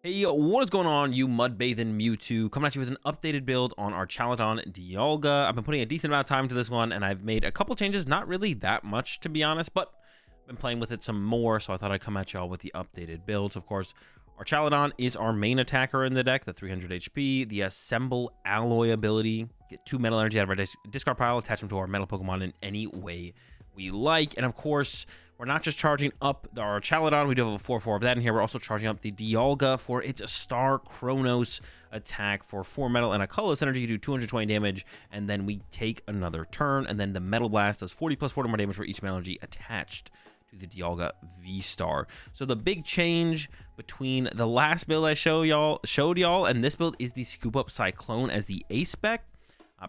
Hey, what is going on, you mud-bathing Mewtwo? Coming at you with an updated build on Archaludon and Dialga. I've been putting a decent amount of time to this one, and I've made a couple changes, not really that much, to be honest, but I've been playing with it some more, so I thought I'd come at y'all with the updated builds. Of course, Archaludon is our main attacker in the deck, the 300 HP, the Assemble Alloy ability, get 2 metal energy out of our discard pile, attach them to our metal Pokemon in any way we like, and of course, we're not just charging up our Archaludon, we do have a 4/4 of that in here. We're also charging up the Dialga for its Star Chronos attack for 4 metal and a colorless energy. You do 220 damage, and then we take another turn, and then the Metal Blast does 40 plus 40 more damage for each metal energy attached to the Dialga V-Star. So the big change between the last build I showed y'all and this build is the Scoop Up Cyclone as the A-Spec.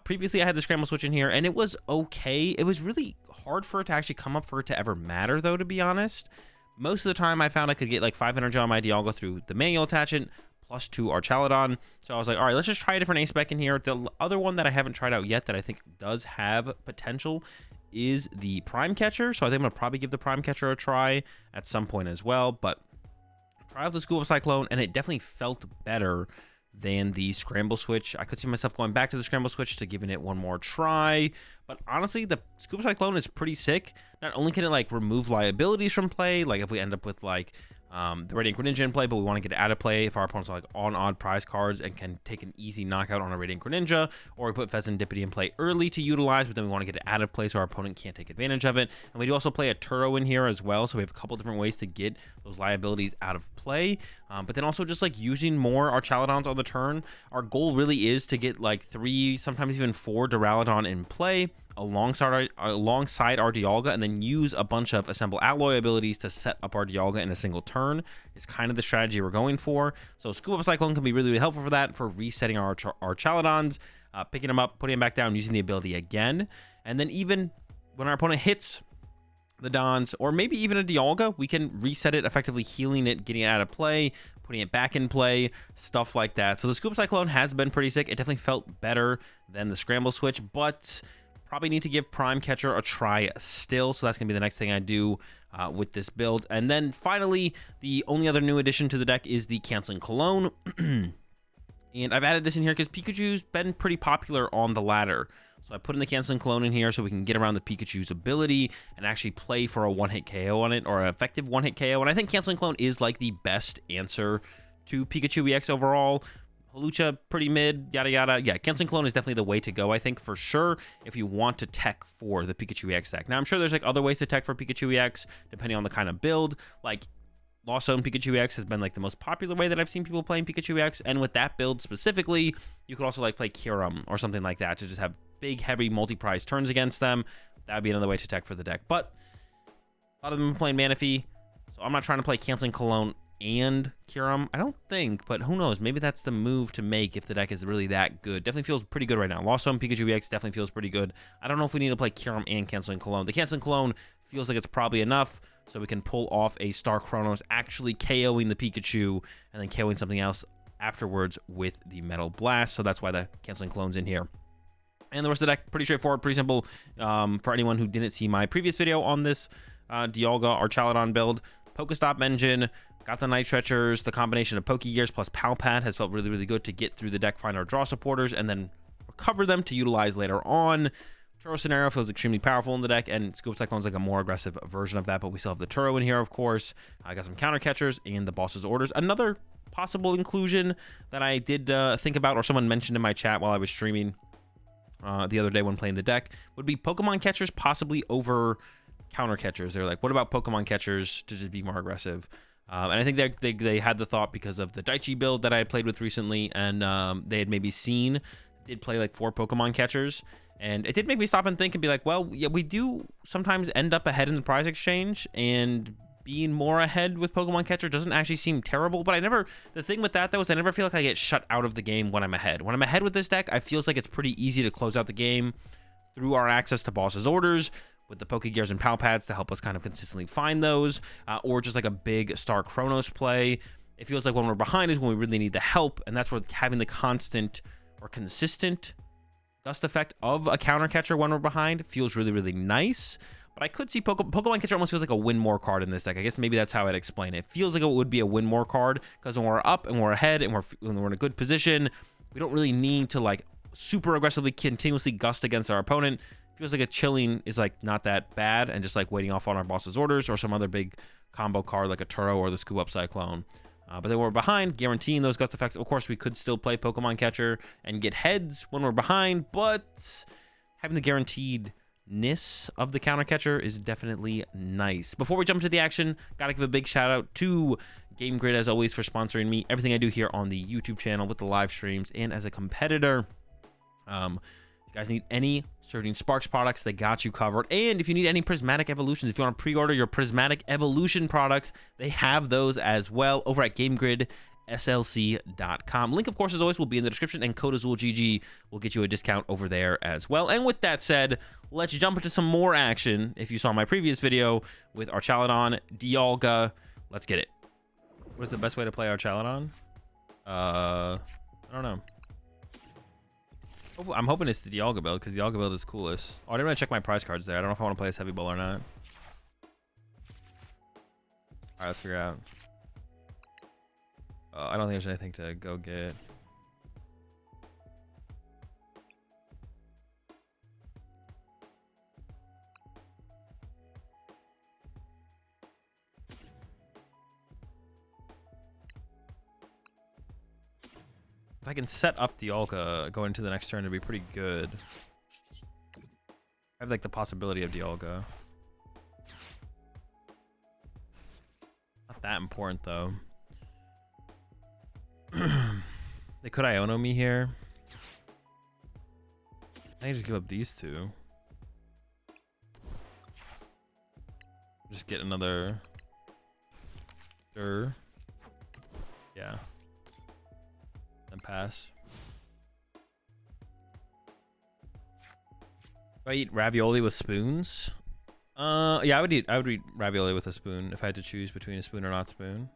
Previously, I had the Scramble Switch in here, and it was okay. It was really hard for it to actually come up for it to ever matter, though, to be honest. Most of the time, I found I could get like 5 energy on my Dialga through the manual attachment, plus 2 Archaludon. So I was like, all right, let's just try a different A-Spec in here. The other one that I haven't tried out yet that I think does have potential is the Prime Catcher. So I think I'm going to probably give the Prime Catcher a try at some point as well. But try out the Scoop Up Cyclone, and it definitely felt better than the Scramble Switch. I could see myself going back to the Scramble Switch to giving it one more try, but honestly, the Scoop Up Cyclone is pretty sick. Not only can it like remove liabilities from play, like if we end up with like the Radiant Greninja in play, but we want to get it out of play if our opponents are like on odd prize cards and can take an easy knockout on a Radiant Greninja, or we put Pheasantipity in play early to utilize, but then we want to get it out of play so our opponent can't take advantage of it. And we do also play a Turo in here as well, so we have a couple different ways to get those liabilities out of play. But then also just like using more Archaludons on the turn. Our goal really is to get like 3, sometimes even 4 Duraludon in play alongside our Dialga, and then use a bunch of Assemble Alloy abilities to set up our Dialga in a single turn is kind of the strategy we're going for. So Scoop Up Cyclone can be really, really helpful for that, for resetting our Archaludons, picking them up, putting them back down, using the ability again. And then even when our opponent hits the Dons, or maybe even a Dialga, we can reset it, effectively healing it, getting it out of play, putting it back in play, stuff like that. So the Scoop Cyclone has been pretty sick. It definitely felt better than the Scramble Switch, but probably need to give Prime Catcher a try still. So that's going to be the next thing I do with this build. And then finally, the only other new addition to the deck is the Canceling Cologne. And I've added this in here because Pikachu's been pretty popular on the ladder. So I put in the Canceling Cologne in here so we can get around the Pikachu's ability and actually play for a one-hit KO on it, or an effective one-hit KO. And I think Canceling Cologne is like the best answer to Pikachu EX overall. Hawlucha, pretty mid, yada yada. Yeah, Canceling Cologne is definitely the way to go, I think, for sure, if you want to tech for the Pikachu EX deck. Now, I'm sure there's like other ways to tech for Pikachu EX, depending on the kind of build. Like, Lost Zone Pikachu EX has been like the most popular way that I've seen people playing Pikachu EX, and with that build specifically, you could also like play Kyurem or something like that to just have big, heavy multi-prize turns against them. That would be another way to tech for the deck. But a lot of them are playing Manaphy, so I'm not trying to play Canceling Cologne and Kyurem, I don't think, but who knows? Maybe that's the move to make if the deck is really that good. Definitely feels pretty good right now. Lost Zone Pikachu EX definitely feels pretty good. I don't know if we need to play Kyurem and Canceling Cologne. The Canceling Cologne feels like it's probably enough, so we can pull off a Star Chronos actually KOing the Pikachu and then KOing something else afterwards with the Metal Blast. So that's why the Canceling Cologne's in here. And the rest of the deck, pretty straightforward, pretty simple. For anyone who didn't see my previous video on this Dialga Archaludon build, Pokestop engine, got the Night Stretchers, the combination of Pokegears plus Palpad has felt really, really good to get through the deck, find our draw supporters, and then recover them to utilize later on. Turo Scenario feels extremely powerful in the deck, and Scoop Cyclone's like a more aggressive version of that, but we still have the Turo in here, of course. I got some counter catchers and the Boss's Orders. Another possible inclusion that I did think about, or someone mentioned in my chat while I was streaming the other day when playing the deck, would be Pokemon catchers possibly over counter catchers. They're like, what about Pokemon catchers to just be more aggressive? And I think they had the thought because of the Daichi build that I had played with recently, and they had maybe did play like 4 Pokemon catchers, and it did make me stop and think and be like, well, yeah, we do sometimes end up ahead in the prize exchange, and being more ahead with Pokemon catcher doesn't actually seem terrible. But the thing with that though is I never feel like I get shut out of the game when I'm ahead. When I'm ahead with this deck, I feels like it's pretty easy to close out the game through our access to Boss's Orders, with the Pokegears and Palpads to help us kind of consistently find those, or just like a big Star Chronos play. It feels like when we're behind is when we really need the help, and that's where having the constant or consistent gust effect of a counter catcher when we're behind feels really, really nice. But But I could see Pokemon Catcher almost feels like a win more card in this deck. I guess maybe that's how I'd explain it. It feels like it would be a win more card because when we're up and we're ahead and when we're in a good position, we don't really need to like super aggressively continuously gust against our opponent. It feels like a chilling is like not that bad and just like waiting off on our boss's orders or some other big combo card like a Turo or the Scoop Up Cyclone. But then when we're behind, guaranteeing those gust effects. Of course, we could still play Pokemon Catcher and get heads when we're behind, but having the guaranteedness of the counter catcher is definitely nice. Before we jump into the action, gotta give a big shout out to Game Grid as always for sponsoring me, everything I do here on the YouTube channel with the live streams and as a competitor. You guys need any Surging Sparks products, they got you covered. And if you need any Prismatic Evolutions, if you want to pre-order your Prismatic Evolution products, they have those as well over at GameGridSLC.com. Link, of course, as always, will be in the description, and code AzulGG will get you a discount over there as well. And with that said, let's jump into some more action. If you saw my previous video with Archaludon, Dialga, let's get it. What is the best way to play Archaludon? I don't know. I'm hoping it's the Dialga build because the Dialga build is coolest. Oh, I didn't really check my prize cards there. I don't know if I want to play this heavy ball or not. All right, let's figure it out. I don't think there's anything to go get. If I can set up Dialga going into the next turn, it'd be pretty good. I have like the possibility of Dialga. Not that important though. They could Iono me here. I can just give up these two. Just get another. Yeah. And pass. Do I eat ravioli with spoons? Yeah, I would eat ravioli with a spoon if I had to choose between a spoon or not spoon.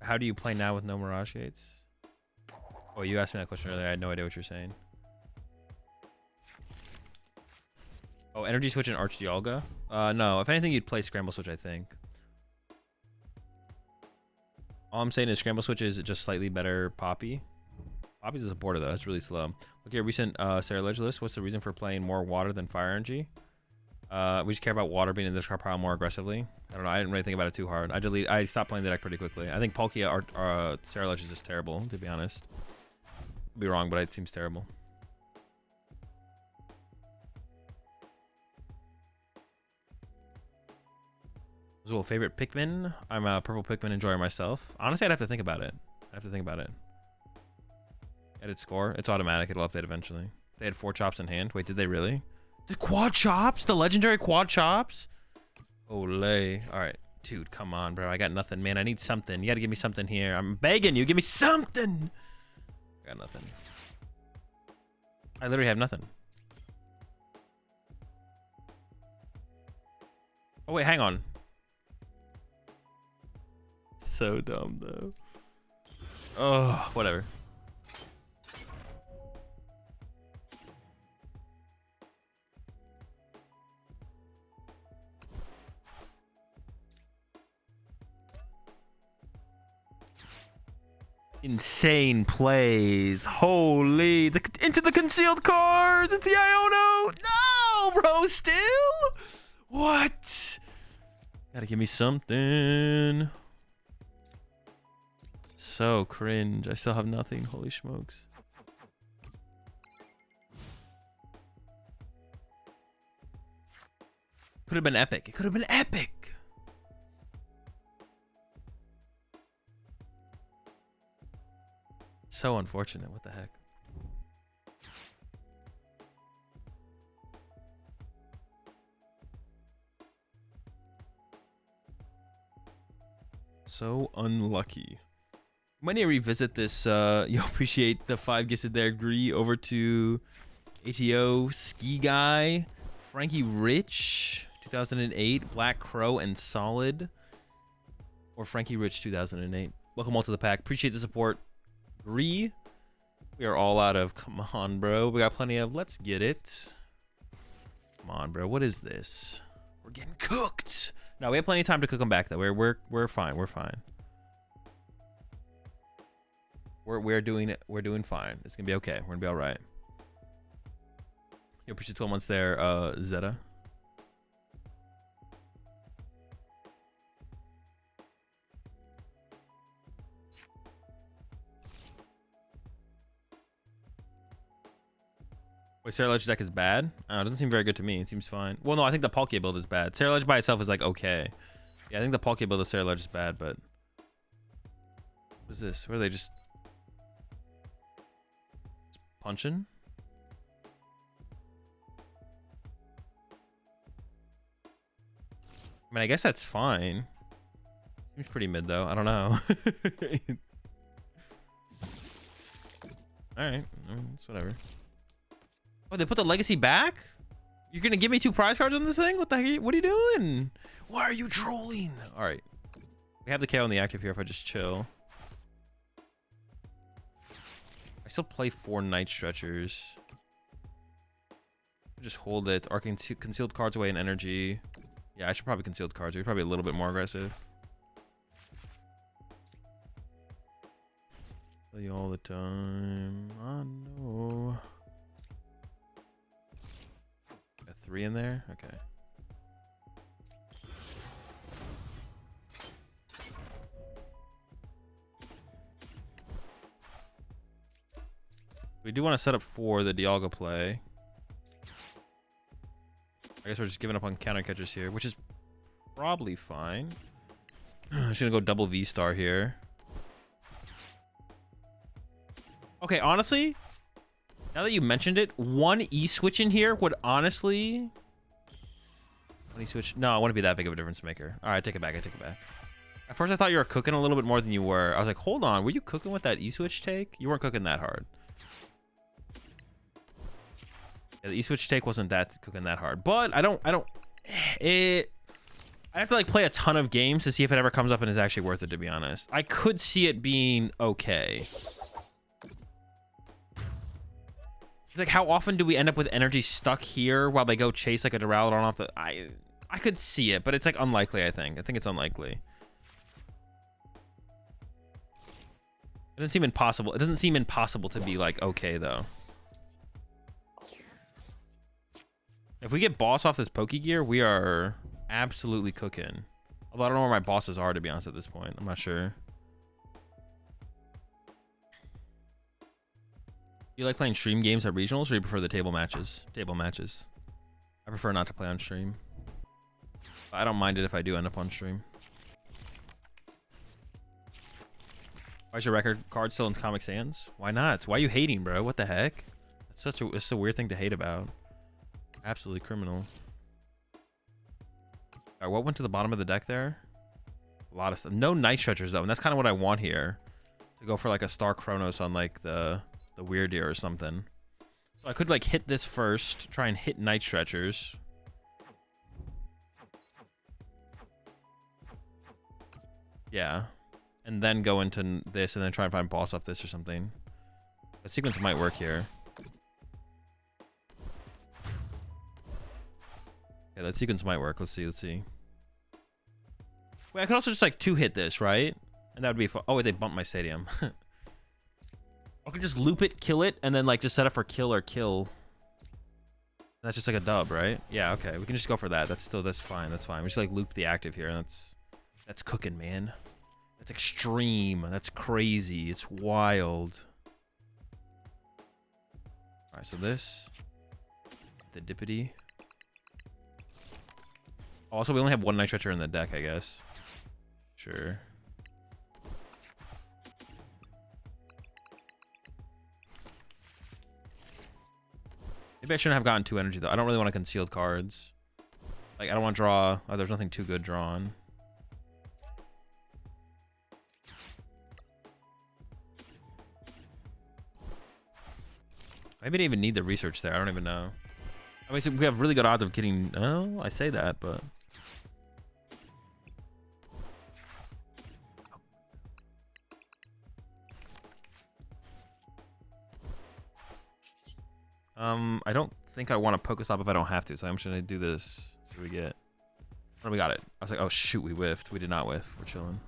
How do you play now with no Mirage Gates? Oh, you asked me that question earlier. I had no idea what you're saying. Oh, Energy Switch and Arch Dialga? No. If anything, you'd play Scramble Switch, I think. All I'm saying is Scramble Switch is just slightly better Poppy. Poppy's a supporter, though. It's really slow. Look at recent Sarah Ledge list. What's the reason for playing more water than fire energy? We just care about water being in this card pile more aggressively. I don't know. I didn't really think about it too hard. I stopped playing the deck pretty quickly. I think Palkia or Sarah Ledge is just terrible, to be honest. Could be wrong, but it seems terrible. Azul, favorite Pikmin? I'm a purple Pikmin enjoyer myself. Honestly, I'd have to think about it. Edit score. It's automatic. It'll update eventually. They had 4 chops in hand. Wait, did they really? The quad chops? The legendary quad chops? Olay. All right. Dude, come on, bro. I got nothing, man. I need something. You got to give me something here. I'm begging you. Give me something. I got nothing. I literally have nothing. Oh, wait. Hang on. So dumb, though. Oh, whatever. Insane plays. Holy. Into the concealed cards. It's the Iono. No, bro. Still? What? Gotta give me something. So cringe. I still have nothing. Holy smokes. Could have been epic. It could have been epic. So unfortunate. What the heck? So unlucky. Might need to revisit this. You'll appreciate the 5 gifted there. Agree over to ATO Ski Guy, Frankie Rich 2008, Black Crow and Solid, or Frankie Rich 2008. Welcome all to the pack. Appreciate the support. We are all out of. Come on, bro. We got plenty of. Let's get it. Come on, bro. What is this? We're getting cooked. No, we have plenty of time to cook them back though. We're fine. We're fine. We're doing it. We're doing fine. It's gonna be okay. We're gonna be all right. You appreciate 12 months there, Zeta. Wait, Sarah deck is bad? Oh, it doesn't seem very good to me. It seems fine. Well, no, I think the Palkia build is bad. Sarah by itself is like okay. Yeah, I think the Palkia build of Sarah is bad, but what is this? Where are they just punching? I mean, I guess that's fine. Seems pretty mid though. I don't know. All right, it's whatever. Oh, they put the legacy back? You're gonna give me 2 prize cards on this thing? What the heck? What are you doing? Why are you trolling? All right, we have the KO on the active here. If I just chill, I still play 4 Night Stretchers. Just hold it. Or concealed cards away in energy. Yeah, I should probably concealed cards. We're probably a little bit more aggressive. Tell you all the time. I know. Got 3 in there? Okay. We do want to set up for the Dialga play. I guess we're just giving up on counter catchers here, which is probably fine. I'm just gonna go double V-Star here. Okay, honestly, now that you mentioned it, 1 E-switch in here would honestly... 1 E-switch? No, I wouldn't be that big of a difference maker. All right, I take it back. I take it back. At first, I thought you were cooking a little bit more than you were. I was like, hold on, were you cooking with that E-switch take? You weren't cooking that hard. Yeah, the E-switch take wasn't that cooking that hard, but I have to like play a ton of games to see if it ever comes up and is actually worth it, to be honest. I could see it being okay. It's like, how often do we end up with energy stuck here while they go chase like a Duraludon off the... I could see it, but it's like unlikely, I think. I think it's unlikely. It doesn't seem impossible. It doesn't seem impossible to be like okay though. If we get boss off this Pokegear, we are absolutely cooking. Although I don't know where my bosses are, to be honest, at this point. I'm not sure. You like playing stream games at regionals, or do you prefer the table matches? Table matches. I prefer not to play on stream. I don't mind it if I do end up on stream. Why is your record card still in Comic Sans? Why not? Why are you hating, bro? What the heck? It's a weird thing to hate about. Absolutely criminal. All right, what went to the bottom of the deck there? A lot of stuff. No Night Stretchers though, and that's kind of what I want here. To go for like a Star Chronos on like the Weird Deer or something. So I could like hit this first, try and hit Night Stretchers. Yeah. And then go into this and then try and find boss off this or something. The sequence might work here. Yeah, that sequence might work. Let's see. Wait, I could also just like 2-hit this, right? And that would be fun. Oh, wait, they bumped my stadium. I could just loop it, kill it, and then like just set up for kill or kill. That's just like a dub, right? Yeah, okay. We can just go for that. That's fine. That's fine. We just like loop the active here. And that's cooking, man. That's extreme. That's crazy. It's wild. All right, so this, the Dippity. Also, we only have 1 Night Stretcher in the deck, I guess. Sure. Maybe I shouldn't have gotten 2 energy, though. I don't really want to concealed cards. Like, I don't want to draw... Oh, there's nothing too good drawn. Maybe I didn't even need the research there. I don't even know. I mean, so we have really good odds of getting... Oh, I say that, but... I don't think I want to Pokestop if I don't have to, so I'm just gonna do this. See what we get. Oh, we got it. I was like, oh shoot, we whiffed. We did not whiff. We're chilling.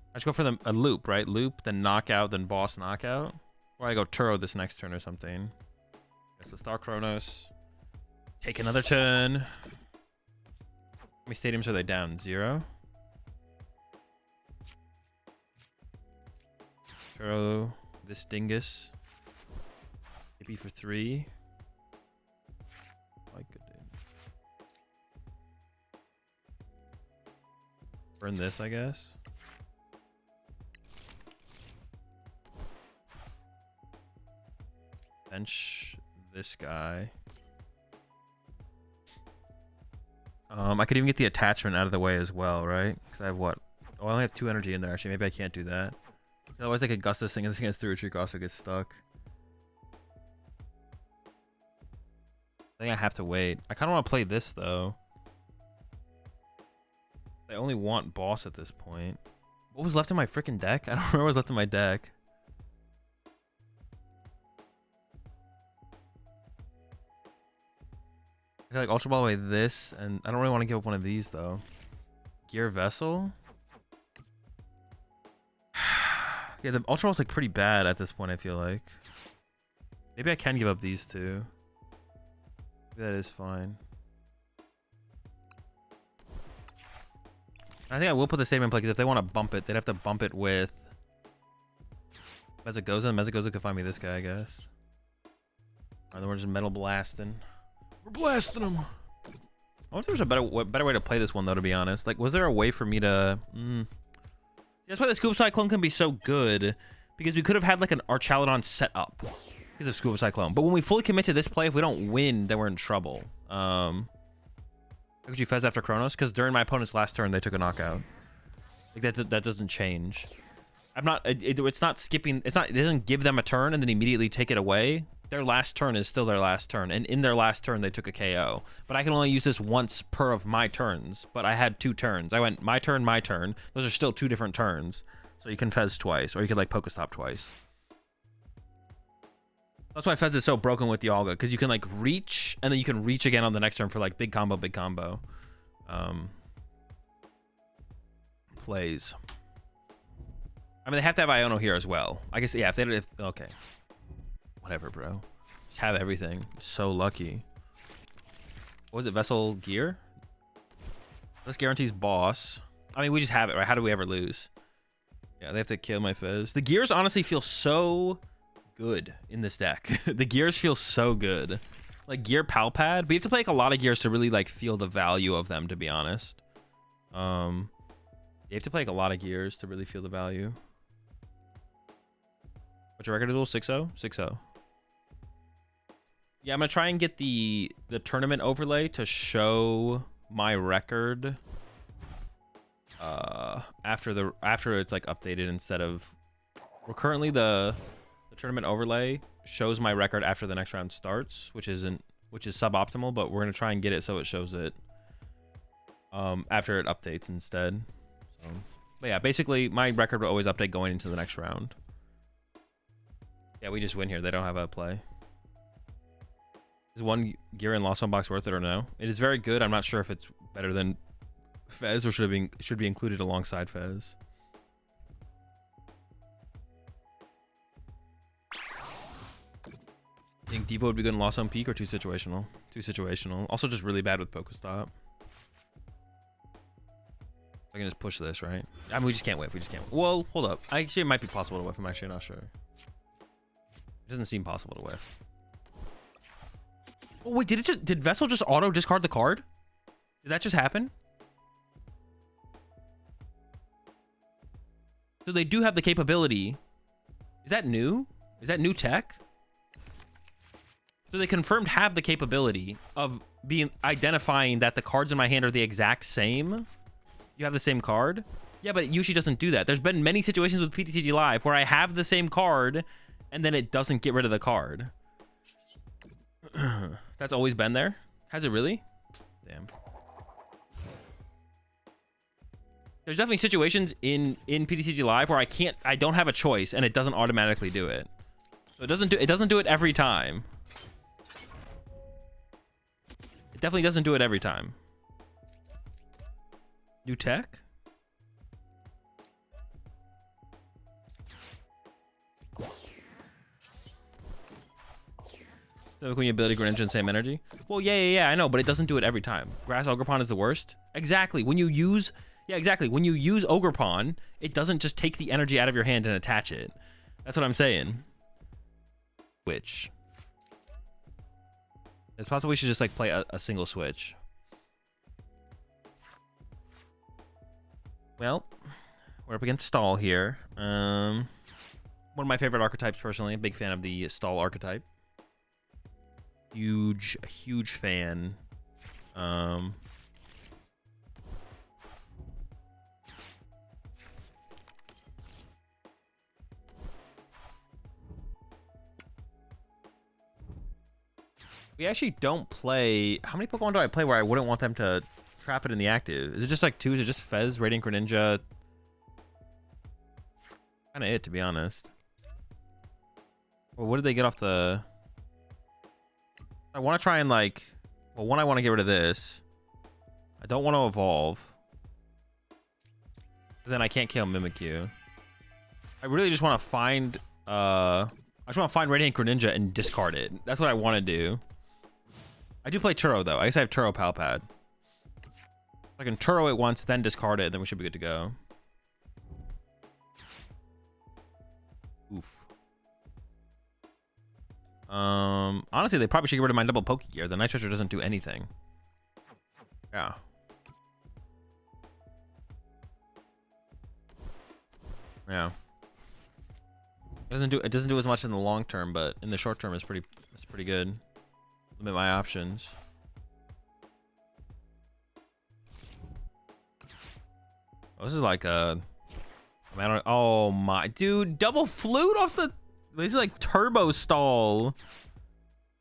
I just go for a loop, right? Loop, then knockout, then boss knockout. Or I go Turo this next turn or something. Guess the Star Chronos. Take another turn. How many stadiums are they down? 0? Turo, this dingus. Hippie for 3. My good dude. Burn this, I guess. Bench this guy. I could even get the attachment out of the way as well, right? Because I have what? Oh, I only have 2 energy in there. Actually, maybe I can't do that. Otherwise, I could gust this thing and this thing has 3 retreat cost, so it gets stuck. I think I have to wait. I kind of want to play this though. I only want boss at this point. What was left in my freaking deck? I don't remember what was left in my deck. I like Ultra Ball away this, and I don't really want to give up one of these though. Gear Vessel. Yeah, the Ultra Ball's like pretty bad at this point, I feel like. Maybe I can give up these two. Maybe that is fine. I think I will put the statement in play because if they want to bump it, they'd have to bump it with Mezagoza. Mezagoza could find me this guy, I guess. Alright, then we're just metal blasting. We're blasting them. I wonder if there's a better way to play this one though, to be honest. Like, was there a way for me to... That's why the Scuba Cyclone can be so good, because we could have had like an Archaludon set up because of Scuba Cyclone. But when we fully commit to this play, if we don't win, then we're in trouble. Pikachu Fez after Chronos, because during my opponent's last turn, they took a knockout. Like that doesn't change. I'm not... It's not skipping... It doesn't give them a turn and then immediately take it away. Their last turn is still their last turn, and in their last turn they took a KO. But I can only use this once per of my turns, but I had 2 turns. I went my turn, my turn. Those are still 2 different turns. So you can Fez twice, or you could like Pokestop twice. That's why Fez is so broken with Dialga, because you can like reach, and then you can reach again on the next turn for like big combo, plays. I mean, they have to have Iono here as well. I guess, yeah, okay. Whatever, bro. Just have everything. So lucky. What was it? Vessel Gear? This guarantees boss. I mean, we just have it, right? How do we ever lose? Yeah, they have to kill my Fez. The gears honestly feel so good in this deck. The gears feel so good. Like Gear Palpad, but you have to play like a lot of gears to really like feel the value of them, to be honest. You have to play like a lot of gears to really feel the value. What's your record, Azul? 6-0? 6-0. Yeah, I'm gonna try and get the tournament overlay to show my record after it's like updated, instead of... Well, currently the tournament overlay shows my record after the next round starts, which is suboptimal, but we're gonna try and get it so it shows it after it updates instead. So, but yeah, basically my record will always update going into the next round. Yeah, we just win here. They don't have a play. Is 1 gear and Lost on Box worth it or no? It is very good. I'm not sure if it's better than Fez or should be included alongside Fez. I think Devo would be good in Lost on Peak, or too situational? Too situational. Also just really bad with Pokestop. I can just push this, right? I mean, we just can't whiff. We just can't. Well, hold up. Actually, it might be possible to whiff. I'm actually not sure. It doesn't seem possible to whiff. Oh, wait, did Vessel just auto discard the card? Did that just happen? So they do have the capability. Is that new? Is that new tech? So they confirmed have the capability of identifying that the cards in my hand are the exact same. You have the same card. Yeah, but it usually doesn't do that. There's been many situations with PTCG Live where I have the same card and then it doesn't get rid of the card. That's always been there? Has it really? Damn. There's definitely situations in PTCG Live where I don't have a choice and it doesn't automatically do it. So it doesn't do it every time. It definitely doesn't do it every time. New tech? So when you ability Greninja and same energy? Well, yeah, I know, but it doesn't do it every time. Grass Ogerpon is the worst. Exactly. When you use When you use Ogerpon, it doesn't just take the energy out of your hand and attach it. That's what I'm saying. Which it's possible we should just like play a single switch. Well, we're up against Stall here. One of my favorite archetypes personally. A big fan of the Stall archetype. Huge fan. We actually don't play... How many Pokemon do I play where I wouldn't want them to trap it in the active? Is it just like 2? Is it just Fez, Radiant Greninja? Kind of it, to be honest. Well, what did they get off the... I want to try and like... Well, one, I want to get rid of this. I don't want to evolve. Then I can't kill Mimikyu. I really just want to find... I just want to find Radiant Greninja and discard it. That's what I want to do. I do play Turo, though. I guess I have Turo Palpad. I can Turo it once, then discard it, then we should be good to go. Oof. Honestly, they probably should get rid of my double Poke Gear. The Night Treasure doesn't do anything. Yeah. Yeah. It doesn't do as much in the long term, but in the short term, it's pretty good. Limit my options. Oh, this is like a... I mean, oh my... Dude, double flute off the... This is like turbo stall.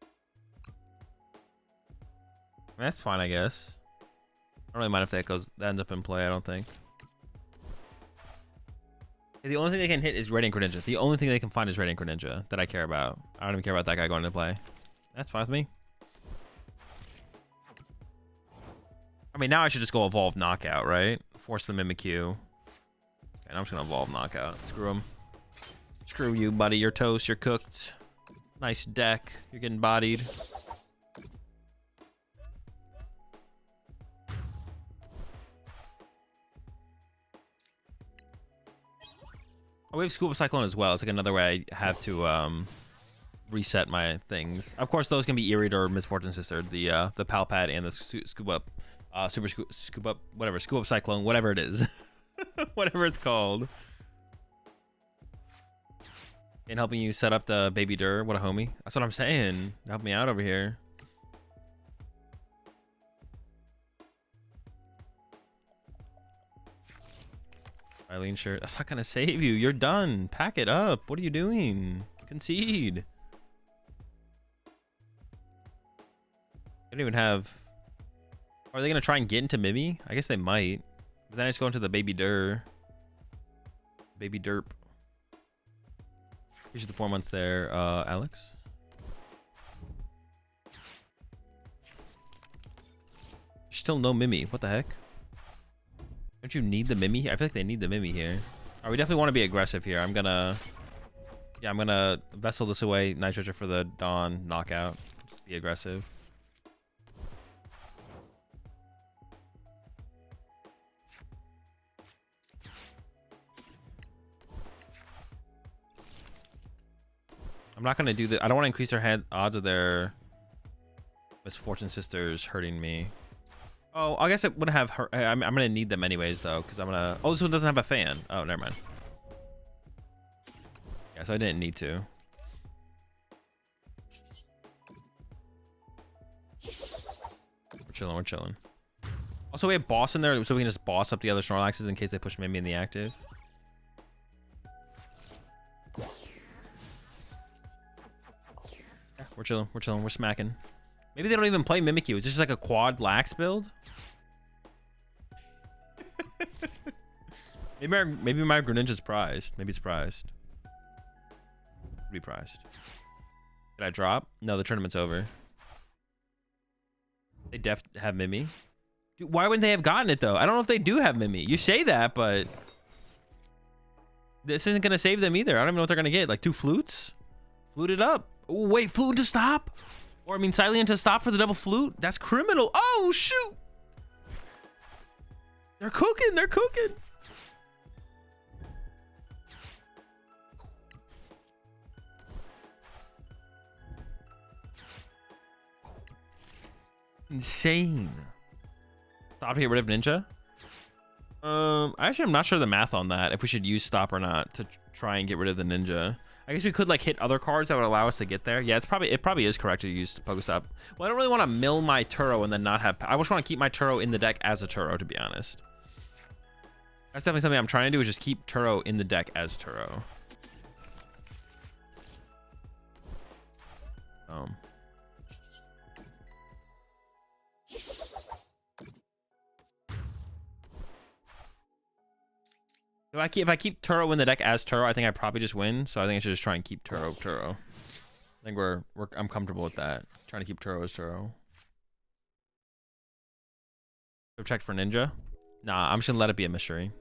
I mean, that's fine, I guess. I don't really mind if that ends up in play, I don't think. The only thing they can hit is Radiant Greninja. The only thing they can find is Radiant Greninja that I care about. I don't even care about that guy going into play. That's fine with me. I mean, now I should just go Evolve Knockout, right? Force the Mimikyu. And I'm just going to Evolve Knockout. Screw him. Screw you, buddy. You're toast. You're cooked. Nice deck. You're getting bodied. Oh, we have Scuba Cyclone as well. It's like another way I have to reset my things. Of course, those can be Irrid or Misfortune Sister. The Palpad and the Scuba Scuba whatever, Scuba Cyclone, whatever it is. Whatever it's called. And helping you set up the Baby Dur. What a homie. That's what I'm saying. Help me out over here. Eileen shirt. That's not gonna save you. You're done. Pack it up. What are you doing? Concede. I don't even have... Are they gonna try and get into Mimi? I guess they might. But then I just go into the Baby Dur. Baby Derp. Here's the 4 months there, Alex. Still no Mimi. What the heck? Don't you need the Mimi? I feel like they need the Mimi here. All right, we definitely want to be aggressive here. I'm gonna Vessel this away. Night Treasure for the Dawn knockout. Just be aggressive. I'm not gonna do that. I don't want to increase their odds of their Misfortune Sisters hurting me. Oh, I guess it would have hurt. I'm gonna need them anyways though, because I'm gonna... Oh, this one doesn't have a fan. Oh, never mind. Yeah, so I didn't need to. We're chilling, we're chilling. Also, we have boss in there, so we can just boss up the other Snorlaxes in case they push Mimi in the active. Yeah, we're chilling. We're chilling. We're smacking. Maybe they don't even play Mimikyu. It's just like a quad lax build. maybe my Greninja's prized. Maybe it's prized. Be prized. Did I drop? No, the tournament's over. They have Mimi. Dude, why wouldn't they have gotten it though? I don't know if they do have Mimi. You say that, but this isn't gonna save them either. I don't even know what they're gonna get. Like 2 flutes? Flute it up. Oh wait, flute to stop? Or I mean Silent to stop for the double flute? That's criminal. Oh shoot! They're cooking, they're cooking. Insane. Stop to get rid of Ninja? Actually, I'm not sure the math on that, if we should use stop or not to try and get rid of the Ninja. I guess we could like hit other cards that would allow us to get there. Yeah, it probably is correct to use Pokestop. Well, I don't really want to mill my Turo and then not have... I just want to keep my Turo in the deck as a Turo, to be honest. That's definitely something I'm trying to do, is just keep Turo in the deck as Turo. If I keep Turo in the deck as Turo, I think I probably just win. So I think I should just try and keep Turo. I think I'm comfortable with that. Trying to keep Turo as Turo. I've checked for Ninja. Nah, I'm just gonna let it be a mystery.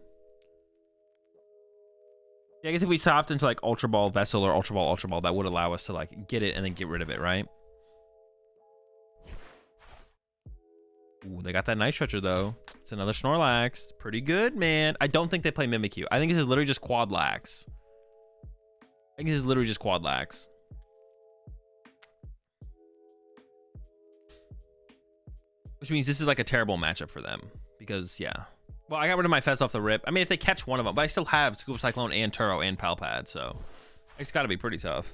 Yeah, I guess if we stopped into like Ultra Ball Vessel or Ultra Ball, that would allow us to like get it and then get rid of it, right? Ooh, they got that Night Stretcher though. It's another Snorlax. Pretty good, man. I don't think they play Mimikyu. I think this is literally just Quad Lax. Which means this is like a terrible matchup for them. Because, yeah. Well, I got rid of my Fez off the rip. I mean, if they catch one of them. But I still have Scoop Cyclone and Turo and Palpad. So, it's got to be pretty tough.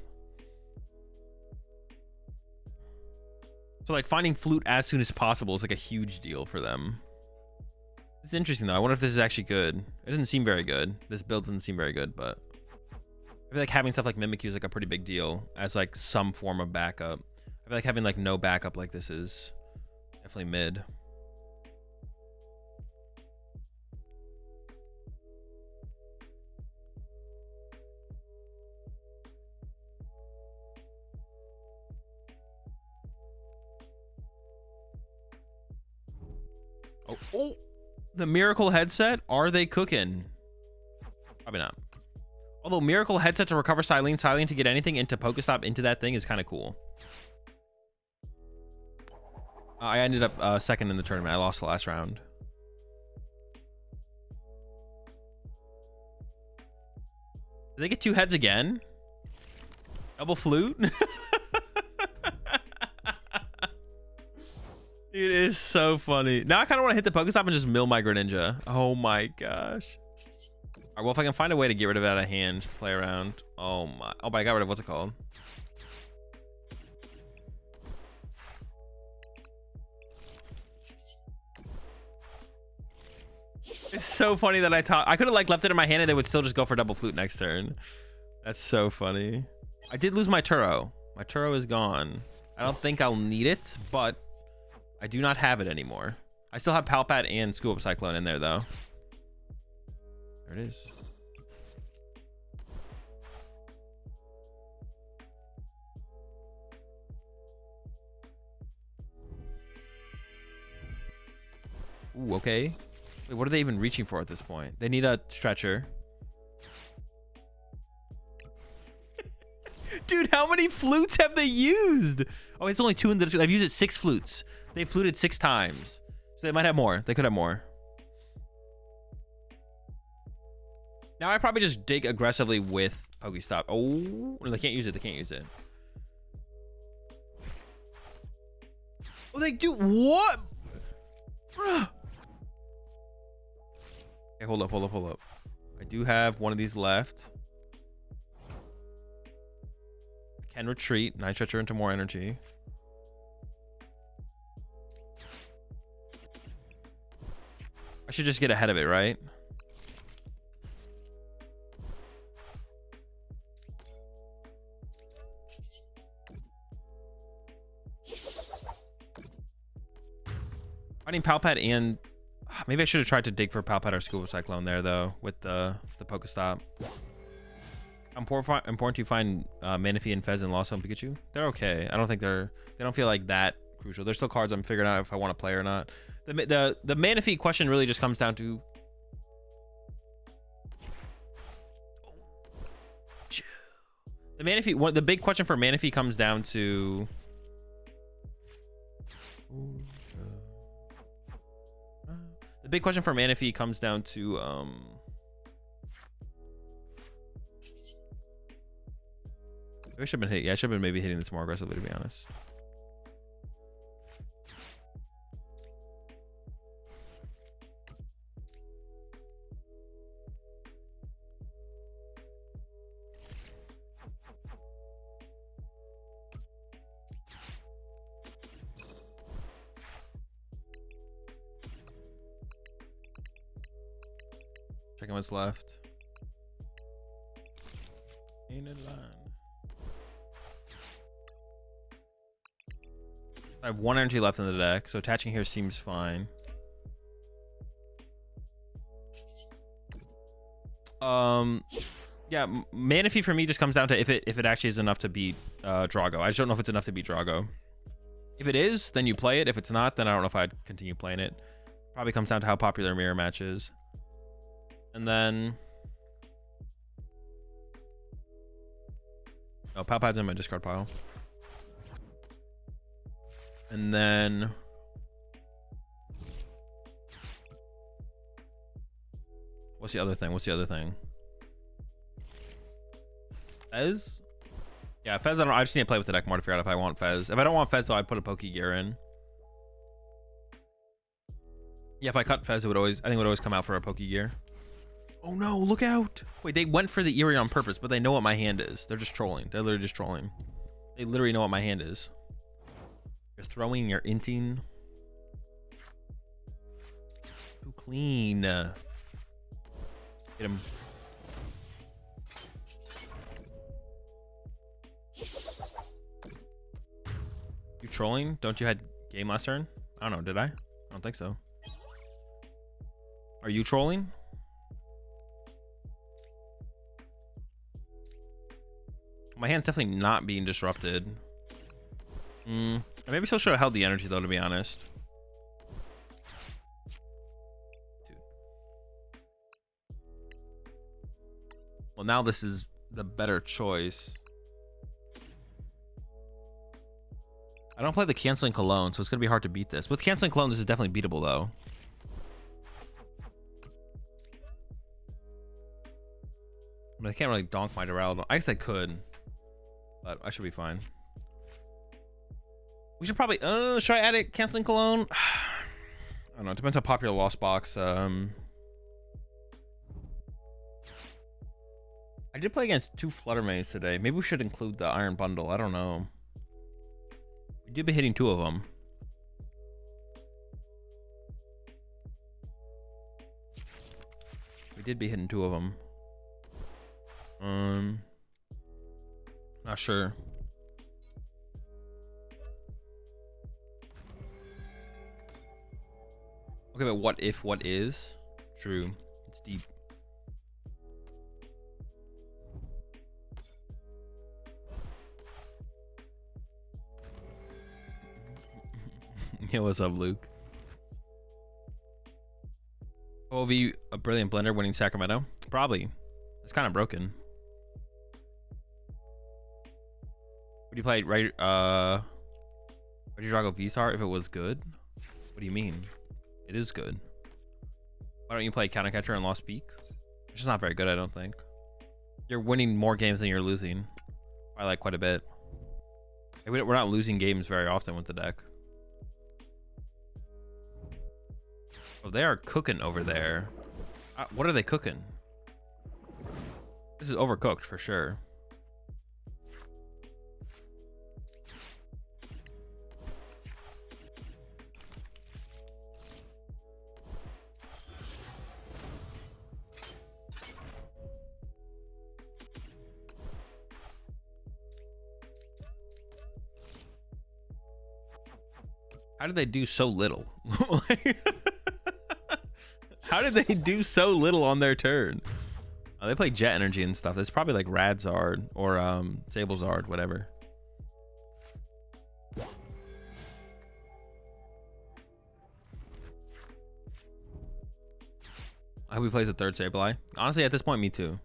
So like finding Flute as soon as possible is like a huge deal for them. It's interesting though. I wonder if this is actually good. It doesn't seem very good. This build doesn't seem very good, but I feel like having stuff like Mimikyu is like a pretty big deal as like some form of backup. I feel like having like no backup like this is definitely mid. Oh, the Miracle headset. Are they cooking? Probably not. Although Miracle headset to recover Silene to get anything into Pokestop into that thing is kind of cool. I ended up second in the tournament. I lost the last round. Did they get 2 heads again? Double flute? It is so funny. Now I kind of want to hit the Pokestop and just mill my Greninja. Oh my gosh. All right, well, if I can find a way to get rid of that out of hand, just play around. Oh my. Oh, but I got rid of what's it called? It's so funny that I could have like left it in my hand and they would still just go for double flute next turn. That's so funny. I did lose my Turo. My Turo is gone. I don't think I'll need it, but I do not have it anymore. I still have Palpad and School Up Cyclone in there though. There it is. Ooh, okay. Wait, what are they even reaching for at this point? They need a stretcher. Dude, how many flutes have they used? Oh, it's only 2 in the... I've used it 6 flutes. They fluted 6 times. So they might have more. They could have more. Now I probably just dig aggressively with Pokestop. Oh, no, they can't use it. They can't use it. Oh, they do... What? Bruh. Okay, hold up. I do have one of these left. I can retreat. Night Stretcher into more energy. I should just get ahead of it, right? Finding Palpad and maybe I should have tried to dig for Palpad or Scuba Cyclone there though with the Pokestop. Important to find Manaphy and Fez and Lost Home Pikachu. They're okay. I don't think they don't feel like that crucial. There's still cards I'm figuring out if I want to play or not. The Manaphy question really just comes down to the Manaphy. The big question for Manaphy comes down to the big question for Manaphy comes down to I should have been I should have been maybe hitting this more aggressively, to be honest. Checking what's left. Ain't in line. I have 1 energy left in the deck, so attaching here seems fine. Yeah, Manaphy for me just comes down to if it actually is enough to beat Drago. I just don't know if it's enough to beat Drago. If it is, then you play it. If it's not, then I don't know if I'd continue playing it. Probably comes down to how popular Mirror Match is. And then oh, Palpad's in my discard pile. And then what's the other thing? Fez? Yeah, Fez, I just need to play with the deck more to figure out if I want Fez. If I don't want Fez, though, I'd put a Pokegear in. Yeah, if I cut Fez, I think it would always come out for a Pokegear. Oh no, look out! Wait, they went for the Eerie on purpose, but they know what my hand is. They're just trolling. They're literally just trolling. They literally know what my hand is. You're throwing, you're inting. Too clean. Hit him. You trolling? Don't you had game last turn? I don't know, did I? I don't think so. Are you trolling? My hand's definitely not being disrupted. Maybe still should have held the energy though, to be honest. Dude. Well, now this is the better choice. I don't play the Canceling Cologne, so it's gonna be hard to beat this. With Canceling Cologne, this is definitely beatable though. I mean, I can't really donk my Archaludon. I guess I could, but I should be fine. We should probably should I add it Canceling Cologne? I don't know, it depends how popular Lost Box. I did play against 2 Fluttermanes today. Maybe we should include the Iron Bundle. I don't know. We did be hitting 2 of them. We did be hitting 2 of them. Not sure. Okay, but what is? True. It's deep. Yo, what's up, Luke? OV, a brilliant blender winning Sacramento? Probably. It's kind of broken. Would you play right? Would you Drago Vsar if it was good? What do you mean? It is good. Why don't you play Countercatcher and Lost Peak? It's just not very good, I don't think. You're winning more games than you're losing. I like quite a bit. We're not losing games very often with the deck. Oh, they are cooking over there. What are they cooking? This is overcooked for sure. How did they do so little? How did they do so little on their turn? They play Jet Energy and stuff. That's probably like Radzard or Sablezard, whatever. I hope he plays a third Sableye. Honestly, at this point, me too.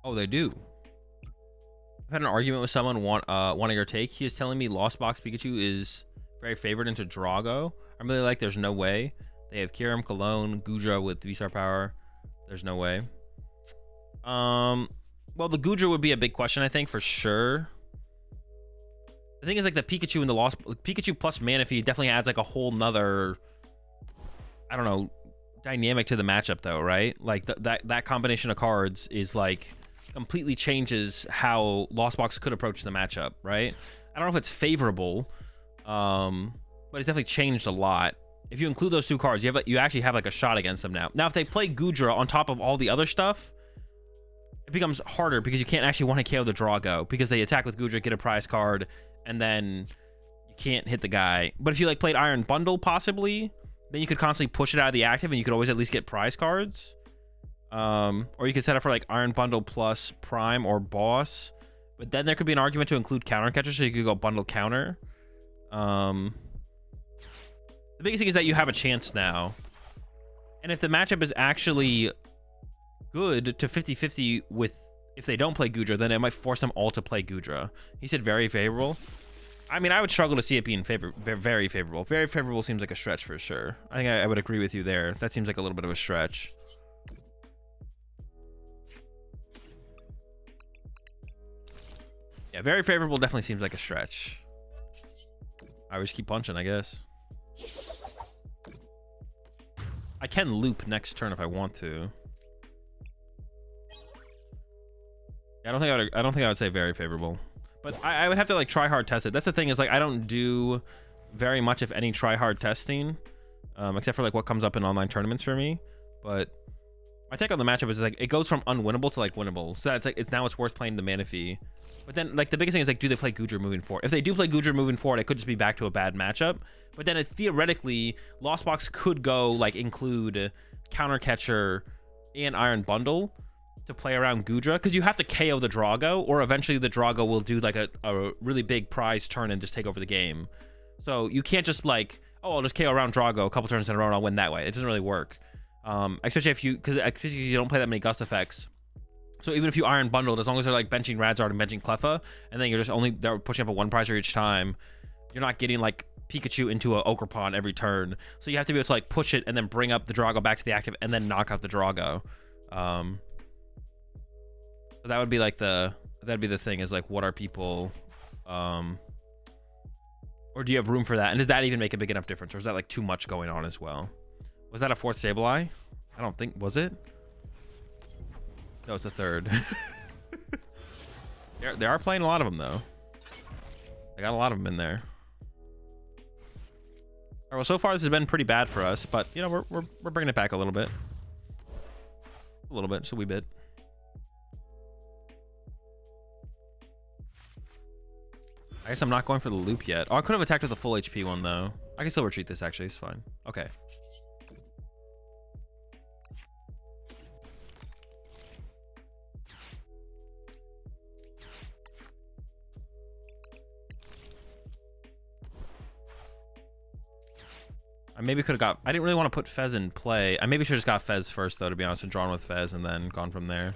Oh, they do. I've had an argument with someone wanting your take. He is telling me Lost Box Pikachu is very favored into Drago. I'm really like, there's no way. They have Kyurem, Cologne, Goodra with V-Star power. There's no way. Well, the Goodra would be a big question, I think, for sure. The thing is, like, the Pikachu and the Lost Pikachu plus Manaphy definitely adds like a whole nother, I don't know, dynamic to the matchup, though, right? Like that combination of cards is like completely changes how Lost Box could approach the matchup, right? I don't know if it's favorable, but it's definitely changed a lot. If you include those two cards, you actually have like a shot against them now. Now, if they play Goodra on top of all the other stuff, it becomes harder because you can't actually want to KO the Drago because they attack with Goodra, get a prize card, and then you can't hit the guy. But if you like played Iron Bundle, possibly, then you could constantly push it out of the active and you could always at least get prize cards. Or you could set up for like Iron Bundle plus Prime or Boss. But then there could be an argument to include Counter Catcher, so you could go Bundle Counter. The biggest thing is that you have a chance now. And if the matchup is actually good to 50-50 with if they don't play Goodra, then it might force them all to play Goodra. He said very favorable. I mean, I would struggle to see it being very favorable. Very favorable seems like a stretch for sure. I think I would agree with you there. That seems like a little bit of a stretch. Yeah, very favorable definitely seems like a stretch. I would just keep punching, I guess. I can loop next turn if I want to. I don't think I would say very favorable, but I would have to like try hard test it. That's the thing, is like I don't do very much, if any, try hard testing, except for like what comes up in online tournaments for me. But my take on the matchup is like it goes from unwinnable to like winnable. So it's like it's worth playing the Manaphy. But then like the biggest thing is like, do they play Goodra moving forward? If they do play Goodra moving forward, it could just be back to a bad matchup. But then theoretically, Lost Box could go like include Counter Catcher and Iron Bundle to play around Goodra, because you have to KO the Drago, or eventually the Drago will do like a really big prize turn and just take over the game. So you can't just like, oh, I'll just KO around Drago a couple turns in a row and I'll win that way. It doesn't really work. Especially if you don't play that many Gust effects. So even if you Iron Bundled, as long as they're like benching Radzard and benching Cleffa, and then they're pushing up a one prizer each time, you're not getting like Pikachu into a Ogerpon every turn. So you have to be able to like push it and then bring up the Drago back to the active and then knock out the Drago. So that would be like that'd be the thing, is like, what are people, or do you have room for that? And does that even make a big enough difference, or is that like too much going on as well? Was that a fourth Sableye? I don't think, was it? No, it's a third. They are playing a lot of them though. They got a lot of them in there. All right, well, so far this has been pretty bad for us, but you know, we're bringing it back a little bit. A little bit, just a wee bit. I guess I'm not going for the loop yet. Oh, I could have attacked with the full HP one though. I can still retreat this, actually. It's fine. Okay. I maybe could have got... I didn't really want to put Fez in play. I maybe should have just got Fez first, though, to be honest, and drawn with Fez and then gone from there.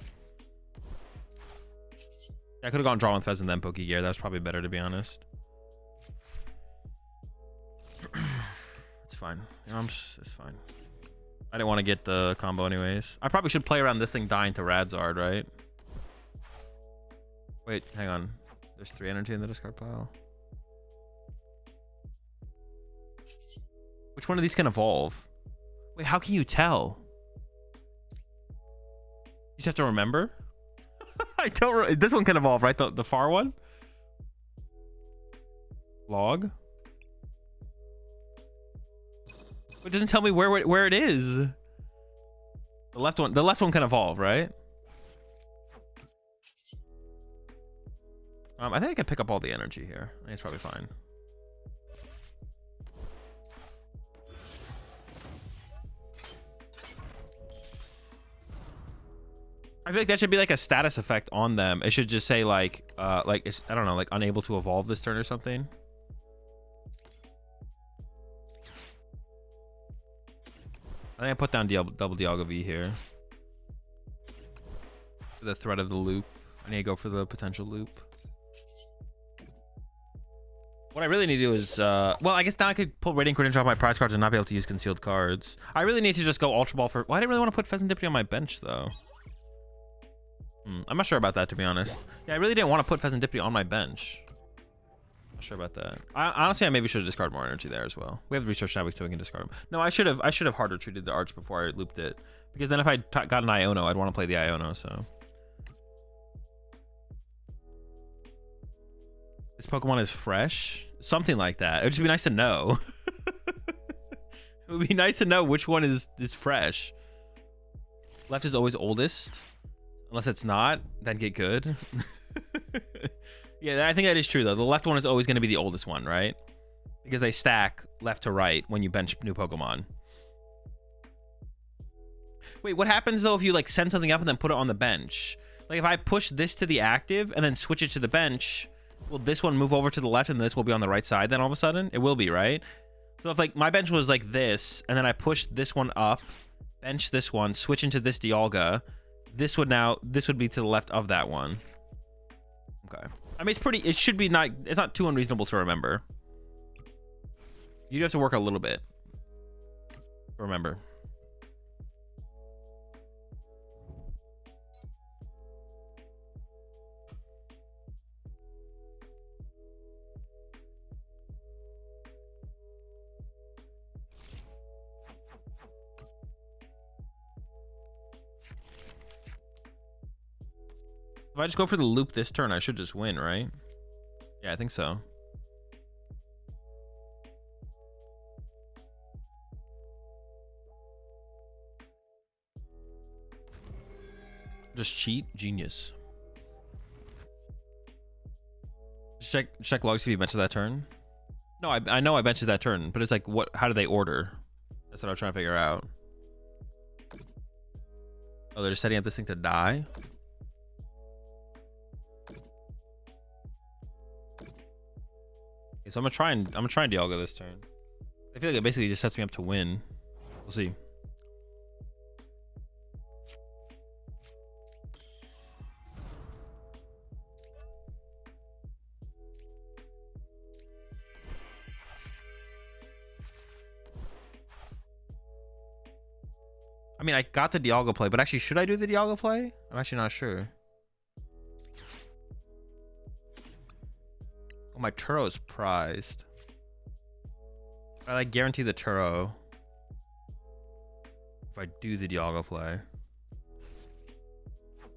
I could have gone drawn with Fez and then Pokegear. That was probably better, to be honest. It's fine. You know, it's fine. I didn't want to get the combo anyways. I probably should play around this thing dying to Radzard, right? Wait, hang on. There's 3 energy in the discard pile. Which one of these can evolve? Wait, how can you tell? You just have to remember? I don't. This one can evolve, right? The far one? Log? It doesn't tell me where it is. The left one can evolve, right? I think I can pick up all the energy here. I think it's probably fine. I feel like that should be like a status effect on them. It should just say like it's, I don't know, like unable to evolve this turn or something. I think I put down double Dialga V here. For the threat of the loop. I need to go for the potential loop. What I really need to do is, well, I guess now I could pull Radiant Credential off my prize cards and not be able to use concealed cards. I really need to just go Ultra Ball for... Well, I didn't really want to put Pheasantipity on my bench, though. I'm not sure about that, to be honest. Yeah, I really didn't want to put Pheasantipity on my bench. Not sure about that. Honestly, I maybe should have discarded more energy there as well. We have the research now, so we can discard them. No, I should have hard retreated the Arch before I looped it. Because then if I got an Iono, I'd want to play the Iono, so... This Pokemon is fresh? Something like that. It would just be nice to know. It would be nice to know which one is fresh. Left is always oldest. Unless it's not, then get good. Yeah, I think that is true, though. The left one is always going to be the oldest one, right? Because they stack left to right when you bench new Pokemon. Wait, what happens, though, if you, like, send something up and then put it on the bench? Like, if I push this to the active and then switch it to the bench... Will this one move over to the left and this will be on the right side then all of a sudden? It will be, right? So if like my bench was like this and then I push this one up, bench this one, switch into this Dialga, this would be to the left of that one. Okay. I mean, it should be it's not too unreasonable to remember. You'd have to work a little bit. Remember. If I just go for the loop this turn, I should just win, right? Yeah, I think so. Just cheat? Genius. Check logs if you benched that turn. No, I know I benched that turn, but it's like, how do they order? That's what I'm trying to figure out. Oh, they're just setting up this thing to die? So I'm gonna try and Dialga this turn. I feel like it basically just sets me up to win. We'll see. I mean, I got the Dialga play, but actually, should I do the Dialga play? I'm actually not sure. My Turo is prized. I like guarantee the Turo if I do the Dialga play.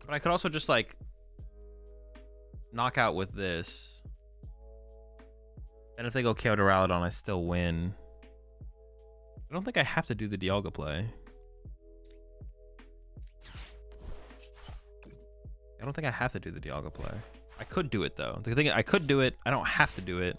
But I could also just like knock out with this. And if they go KO to Archaludon, I still win. I don't think I have to do the Dialga play. I don't think I have to do the Dialga play. I could do it though. The thing is, I could do it. I don't have to do it.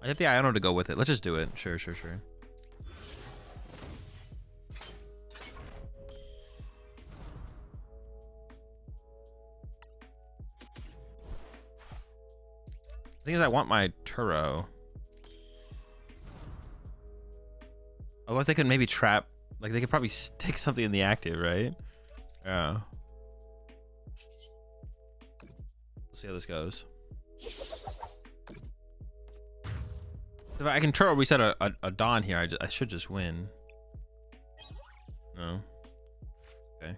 I have the Iono to go with it. Let's just do it. Sure. The thing is, I want my Turo. Otherwise, they could maybe trap. Like, they could probably stick something in the active, right? Yeah. We'll see how this goes. If I can Turo reset a Dawn here, I should just win. No. Okay.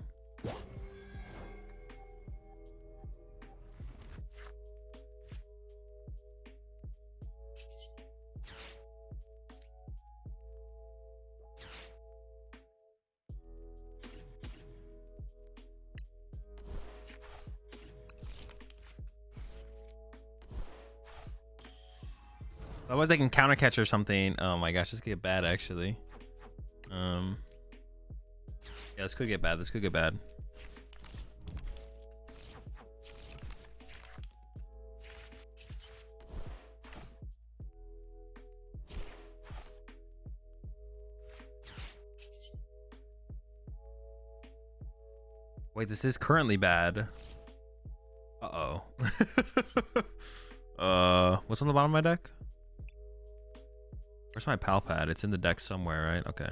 Otherwise they can counter catch or something. Oh my gosh, this could get bad actually. Yeah, this could get bad. This could get bad. Wait, this is currently bad. Uh-oh. What's on the bottom of my deck? Where's my pal pad? It's in the deck somewhere, right? Okay.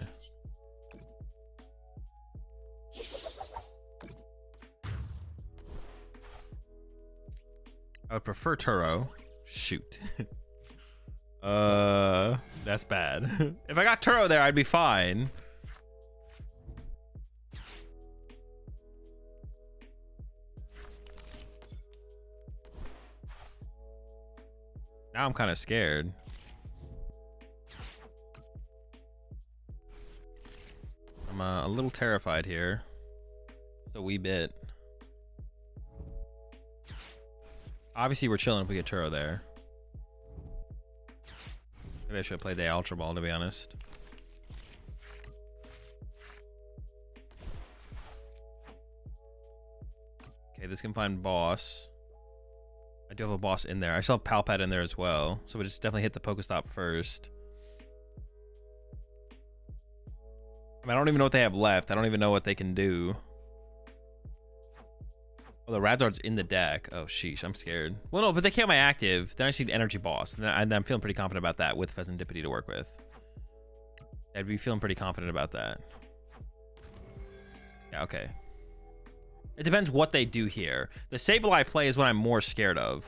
I would prefer Turo. Shoot. That's bad. If I got Turo there, I'd be fine. Now I'm kind of scared. I'm a little terrified here. Just a wee bit. Obviously, we're chilling if we get Turo there. Maybe I should have played the Ultra Ball, to be honest. Okay, this can find boss. I do have a boss in there. I still have Palpad in there as well. So we just definitely hit the Pokestop first. I mean, I don't even know what they have left. I don't even know what they can do. Oh, the Radzard's in the deck. Oh, sheesh. I'm scared. Well, no, but they can't my active. Then I just need Energy Boss. And I'm feeling pretty confident about that with Pheasantipity to work with. I'd be feeling pretty confident about that. Yeah, okay. It depends what they do here. The Sableye play is what I'm more scared of.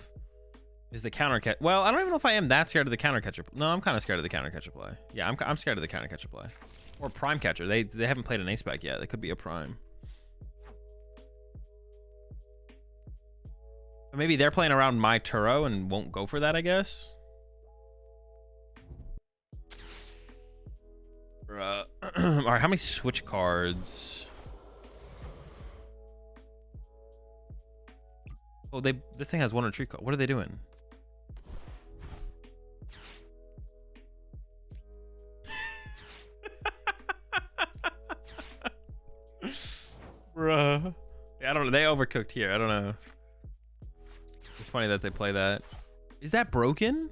Is the counter catch. Well, I don't even know if I am that scared of the counter catcher. No, I'm kind of scared of the counter catcher play. Yeah, I'm scared of the counter catcher play. Or Prime Catcher. They haven't played an ace spec yet. They could be a Prime. But maybe they're playing around my Turo and won't go for that, I guess. All right, how many switch cards? Oh, this thing has one retreat card. What are they doing? Bruh. Yeah, I don't know. They overcooked here. I don't know. It's funny that they play that. Is that broken?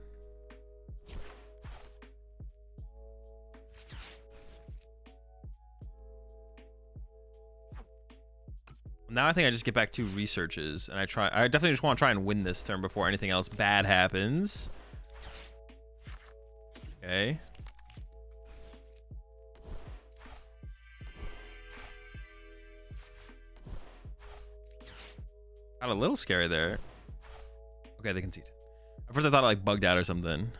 Now I think I just get back 2 researches and I definitely just want to try and win this turn before anything else bad happens. Okay. Got a little scary there. Okay, they concede. At first I thought it like bugged out or something.